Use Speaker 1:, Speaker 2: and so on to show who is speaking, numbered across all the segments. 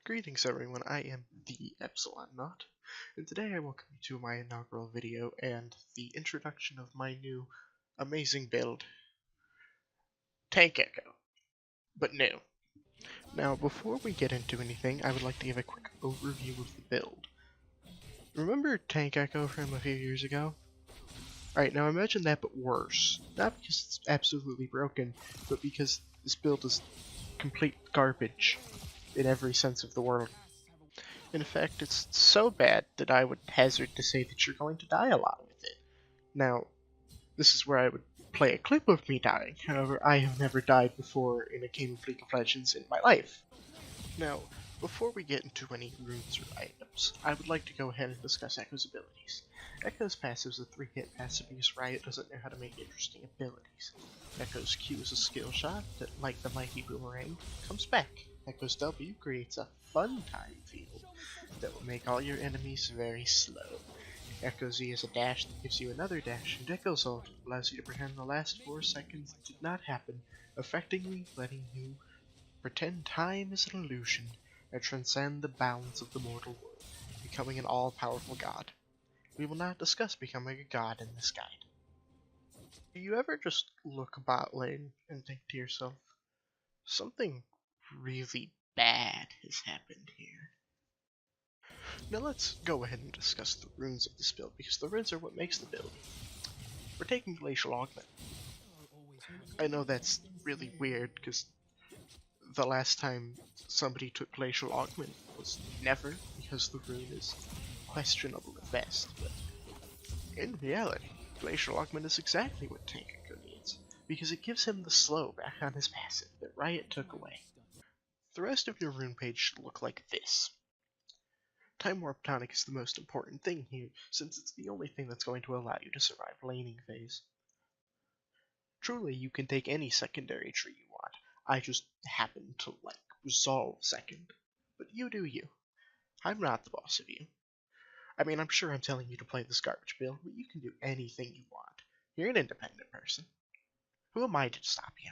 Speaker 1: Greetings everyone, I am the Epsilon Nought, and today I welcome you to my inaugural video and the introduction of my new amazing build, Tank Ekko, but new. Now before we get into anything, I would like to give a quick overview of the build. Remember Tank Ekko from a few years ago? Alright, now imagine that but worse. Not because it's absolutely broken, but because this build is complete garbage in every sense of the word. In fact, it's so bad that I would hazard to say that you're going to die a lot with it. Now, this is where I would play a clip of me dying. However, I have never died before in a game of League of Legends in my life. Now, before we get into any runes or items, I would like to go ahead and discuss Ekko's abilities. Ekko's passive is a 3-hit passive because Riot doesn't know how to make interesting abilities. Ekko's Q is a skill shot that, like the mighty boomerang, comes back. Ekko's W creates a fun time field that will make all your enemies very slow. Ekko Z is a dash that gives you another dash, and Ekko's ult allows you to pretend the last 4 seconds did not happen, effectively letting you pretend time is an illusion and transcend the bounds of the mortal world, becoming an all-powerful god. We will not discuss becoming a god in this guide. Do you ever just look bot lane and think to yourself, something really bad has happened here? Now let's go ahead and discuss the runes of this build, because the runes are what makes the build. We're taking Glacial Augment. I know that's really weird, because the last time somebody took Glacial Augment was never, because the rune is questionable at best, but in reality, Glacial Augment is exactly what Tank Ekko needs, because it gives him the slow back on his passive that Riot took away. The rest of your rune page should look like this. Time Warp Tonic is the most important thing here, since it's the only thing that's going to allow you to survive laning phase. Truly, you can take any secondary tree you want. I just happen to like Resolve second. But you do you. I'm not the boss of you. I mean, I'm sure I'm telling you to play this garbage build, but you can do anything you want. You're an independent person. Who am I to stop you?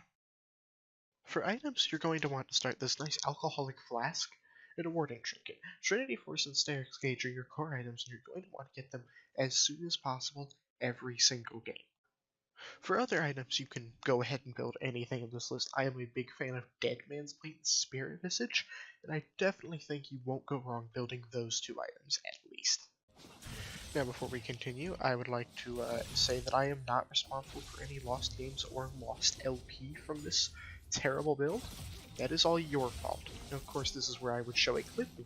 Speaker 1: For items, you're going to want to start this nice alcoholic flask and a warding trinket. Trinity Force and Sterix Gauge are your core items, and you're going to want to get them as soon as possible every single game. For other items, you can go ahead and build anything in this list. I am a big fan of Dead Man's Plate and Spirit Visage, and I definitely think you won't go wrong building those 2 items at least. Now, before we continue, I would like to say that I am not responsible for any lost games or lost LP from this terrible build. That is all your fault. And of course, this is where I would show a clip of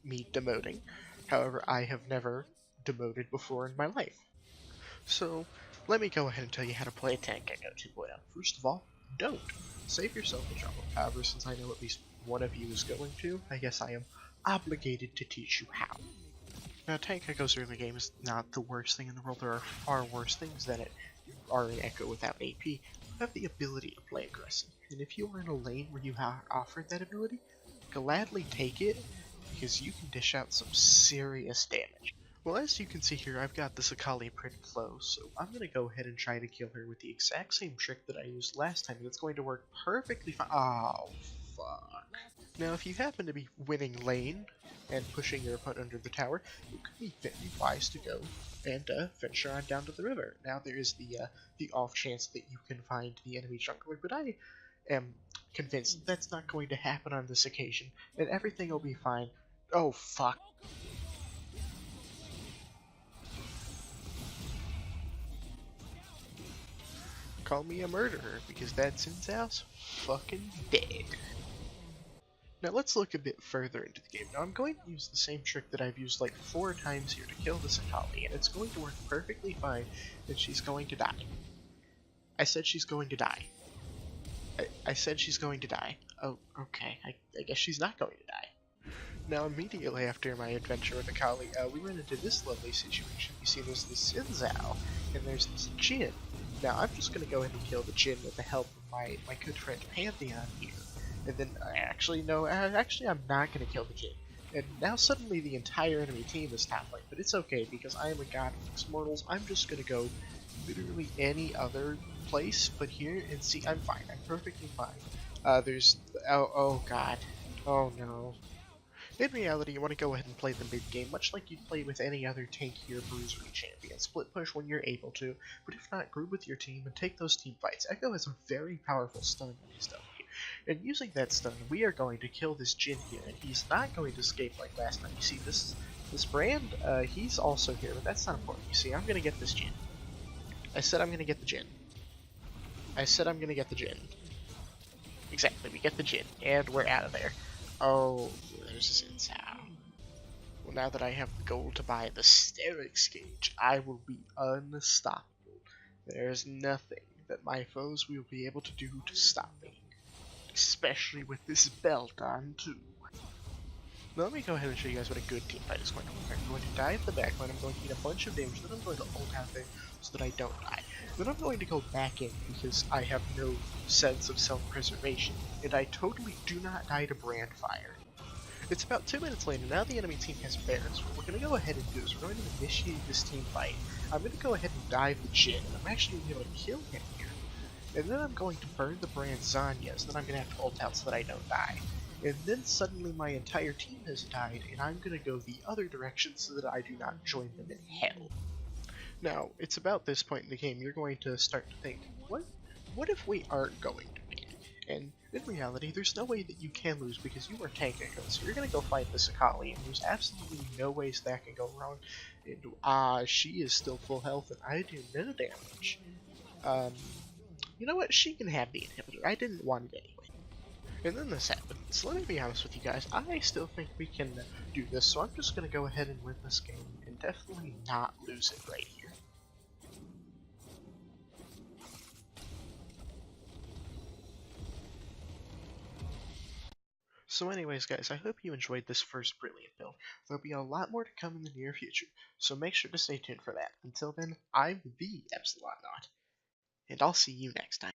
Speaker 1: me demoting. However, I have never demoted before in my life. So, let me go ahead and tell you how to play Tank Ekko 2.0. First of all, don't. Save yourself the trouble. However, since I know at least one of you is going to, I guess I am obligated to teach you how. Now, Tank Ekko's early game is not the worst thing in the world. There are far worse things than it are in Ekko without AP. You have the ability to play aggressive, and if you are in a lane where you are offered that ability, gladly take it, because you can dish out some serious damage. Well, as you can see here, I've got this Akali pretty close, so I'm going to go ahead and try to kill her with the exact same trick that I used last time, and it's going to work perfectly fine. Oh, fuck. Now, if you happen to be winning lane and pushing your opponent under the tower, it could be very wise to go and venture on down to the river. Now, there is the off chance that you can find the enemy jungler, but I am convinced that's not going to happen on this occasion, and everything will be fine. Oh, fuck. Call me a murderer, because that Sin's house fucking dead. Now let's look a bit further into the game. Now I'm going to use the same trick that I've used like 4 times here to kill this Akali, and it's going to work perfectly fine, and she's going to die. I said she's going to die. I said she's going to die. Oh, okay. I guess she's not going to die. Now immediately after my adventure with Akali, we run into this lovely situation. You see there's this Sinzao, and there's this Jhin. Now I'm just going to go ahead and kill the Jhin with the help of my good friend Pantheon here. And then, actually I'm not going to kill the Jhin. And now suddenly the entire enemy team is top lane, but it's okay because I am a god of mixed mortals. I'm just going to go literally any other place but here, and see, I'm fine. I'm perfectly fine. Oh god. Oh no. In reality, you want to go ahead and play the mid game, much like you'd play with any other tanky or bruisery champion. Split push when you're able to, but if not, group with your team and take those team fights. Ekko has a very powerful stun on his W, and using that stun, we are going to kill this Jhin here, and he's not going to escape like last time. You see, this brand, he's also here, but that's not important. You see, I'm going to get this Jhin. I said I'm going to get the Jhin. I said I'm going to get the Jhin. Exactly, we get the Jhin, and we're out of there. Oh, there's this in town. Well, now that I have the gold to buy the Sterix Cage, I will be unstoppable. There's nothing that my foes will be able to do to stop me. Especially with this belt on, too. Now let me go ahead and show you guys what a good team fight is going to look like. I'm going to dive the backline, I'm going to get a bunch of damage, then I'm going to ult out there so that I don't die. Then I'm going to go back in because I have no sense of self-preservation, and I totally do not die to brand fire. It's about 2 minutes later, now the enemy team has bears. What we're going to go ahead and do is we're going to initiate this team fight. I'm going to go ahead and dive the Jhin, and I'm actually going to be able to kill him here. And then I'm going to burn the brand Zanyas, and then I'm going to have to ult out so that I don't die. And then suddenly my entire team has died, and I'm going to go the other direction so that I do not join them in hell. Now, it's about this point in the game you're going to start to think, what if we aren't going to win? And in reality, there's no way that you can lose because you are tank Ekko, so you're going to go fight this Akali, and there's absolutely no ways that can go wrong. And she is still full health, and I do no damage. You know what? She can have the inhibitor. I didn't want it anyway. And then this happened. So let me be honest with you guys, I still think we can do this, so I'm just going to go ahead and win this game, and definitely not lose it right here. So anyways guys, I hope you enjoyed this first brilliant build. There'll be a lot more to come in the near future, so make sure to stay tuned for that. Until then, I'm the Epsilon Nought, and I'll see you next time.